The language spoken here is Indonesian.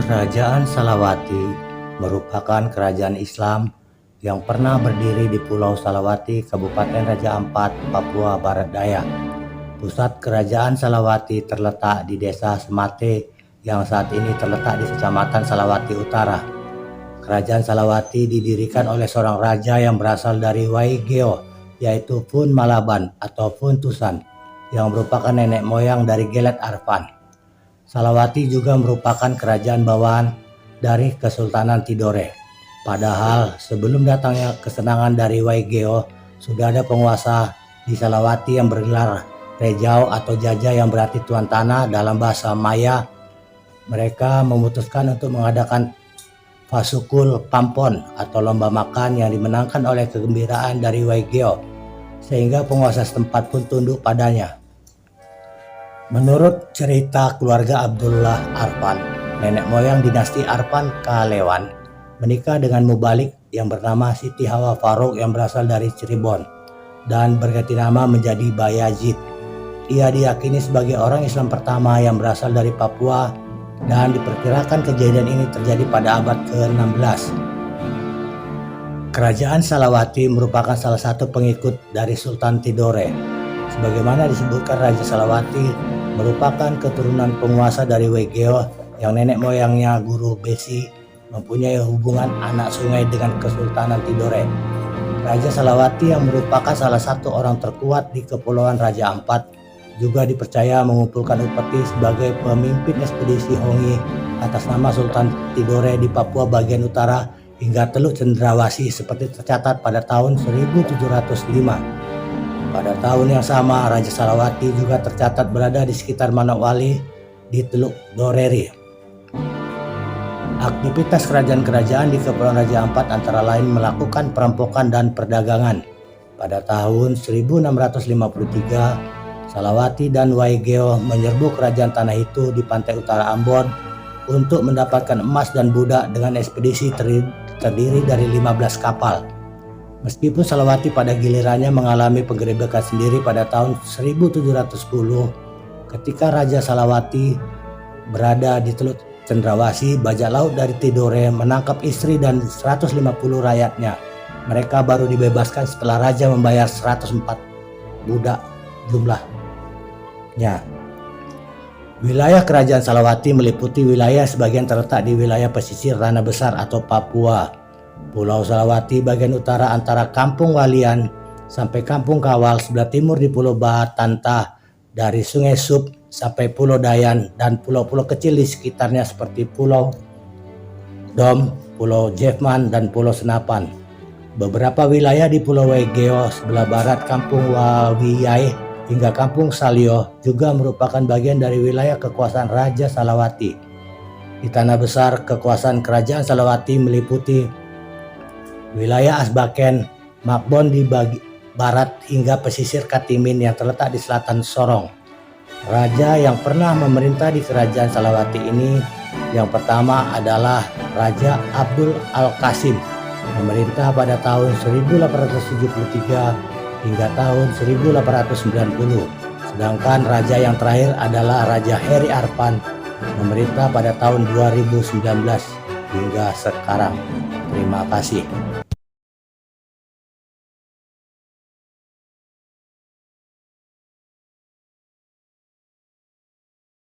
Kerajaan Salawati merupakan kerajaan Islam yang pernah berdiri di Pulau Salawati, Kabupaten Raja Ampat, Papua Barat Daya. Pusat kerajaan Salawati terletak di Desa Semate yang saat ini terletak di Kecamatan Salawati Utara. Kerajaan Salawati didirikan oleh seorang raja yang berasal dari Waigeo, yaitu Fun Malaban atau Fun Tusan, yang merupakan nenek moyang dari Gelet Arfan. Salawati juga merupakan kerajaan bawahan dari Kesultanan Tidore. Padahal sebelum datangnya kesenangan dari Waigeo, sudah ada penguasa di Salawati yang bergelar Rejao atau Jaja yang berarti tuan tanah dalam bahasa Maya. Mereka memutuskan untuk mengadakan Fasukul Pampon atau lomba makan yang dimenangkan oleh kegembiraan dari Waigeo, sehingga penguasa setempat pun tunduk padanya. Menurut cerita keluarga Abdullah Arfan, nenek moyang dinasti Arfan Kalewan menikah dengan mubalik yang bernama Siti Hawa Faruk yang berasal dari Cirebon dan berganti nama menjadi Bayazid. Ia diyakini sebagai orang Islam pertama yang berasal dari Papua dan diperkirakan kejadian ini terjadi pada abad ke-16. Kerajaan Salawati merupakan salah satu pengikut dari Sultan Tidore. Sebagaimana disebutkan, Raja Salawati merupakan keturunan penguasa dari Waigeo yang nenek moyangnya Guru Besi mempunyai hubungan anak sungai dengan Kesultanan Tidore. Raja Salawati yang merupakan salah satu orang terkuat di Kepulauan Raja Ampat juga dipercaya mengumpulkan upeti sebagai pemimpin ekspedisi Hongi atas nama Sultan Tidore di Papua bagian utara hingga Teluk Cendrawasih seperti tercatat pada tahun 1705. Pada tahun yang sama, Raja Salawati juga tercatat berada di sekitar Manowali di Teluk Doreri. Aktivitas kerajaan-kerajaan di Kepulauan Raja Ampat antara lain melakukan perampokan dan perdagangan. Pada tahun 1653, Salawati dan Waigeo menyerbu kerajaan tanah itu di pantai utara Ambon untuk mendapatkan emas dan budak dengan ekspedisi terdiri dari 15 kapal. Meskipun Salawati pada gilirannya mengalami penggerebekan sendiri pada tahun 1710 ketika Raja Salawati berada di Teluk Cendrawasih, bajak laut dari Tidore menangkap istri dan 150 rakyatnya. Mereka baru dibebaskan setelah Raja membayar 104 budak jumlahnya. Wilayah kerajaan Salawati meliputi wilayah sebagian terletak di wilayah pesisir Ranah Besar atau Papua. Pulau Salawati bagian utara antara Kampung Walian sampai Kampung Kawal, sebelah timur di Pulau Batanta, dari Sungai Sup sampai Pulau Dayan, dan pulau-pulau kecil di sekitarnya seperti Pulau Dom, Pulau Jefman, dan Pulau Senapan. Beberapa wilayah di Pulau Waigeo sebelah barat Kampung Wawiyai hingga Kampung Salio juga merupakan bagian dari wilayah kekuasaan Raja Salawati. Di tanah besar, kekuasaan kerajaan Salawati meliputi wilayah Asbaken, Makbon di barat hingga pesisir Katimin yang terletak di selatan Sorong. Raja yang pernah memerintah di kerajaan Salawati ini yang pertama adalah Raja Abdul Al-Qasim, memerintah pada tahun 1873 hingga tahun 1890. Sedangkan raja yang terakhir adalah Raja Heri Arfan, memerintah pada tahun 2019 hingga sekarang. Terima kasih.